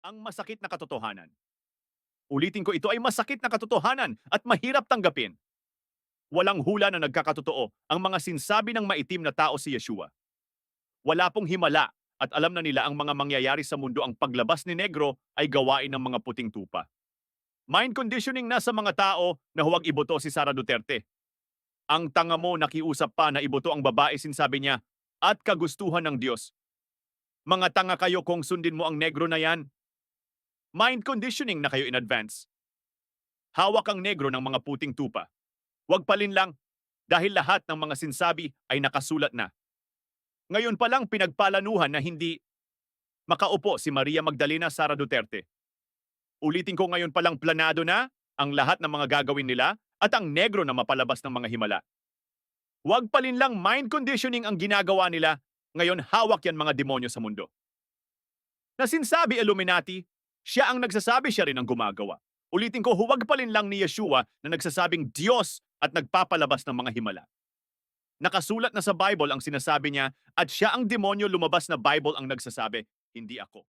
Ang masakit na katotohanan. Ulitin ko, ito ay masakit na katotohanan at mahirap tanggapin. Walang hula na nagkakatotoo ang mga sinsabi ng maitim na tao si Yeshua. Wala pong himala at alam na nila ang mga mangyayari sa mundo. Ang paglabas ni Negro ay gawain ng mga puting tupa. Mind conditioning na sa mga tao na huwag iboto si Sara Duterte. Ang tanga mo nakiusap pa na iboto ang babae, sinsabi niya, at kagustuhan ng Diyos. Mga tanga kayo kung sundin mo ang Negro na yan. Mind conditioning na kayo in advance. Hawak ang Negro ng mga puting tupa. Huwag palinlang dahil lahat ng mga sinsabi ay nakasulat na. Ngayon pa lang pinagpalanuhan na hindi makaupo si Maria Magdalena Sara Duterte. Ulitin ko, ngayon pa lang planado na ang lahat ng mga gagawin nila at ang Negro na mapalabas ng mga himala. Huwag palinlang mind conditioning ang ginagawa nila. Ngayon hawak yan mga demonyo sa mundo. Na sinsabi Illuminati, siya ang nagsasabi, siya rin ang gumagawa. Ulitin ko, huwag palinlang ni Yeshua na nagsasabing Diyos at nagpapalabas ng mga himala. Nakasulat na sa Bible ang sinasabi niya at siya ang demonyo, lumabas na Bible ang nagsasabi, hindi ako.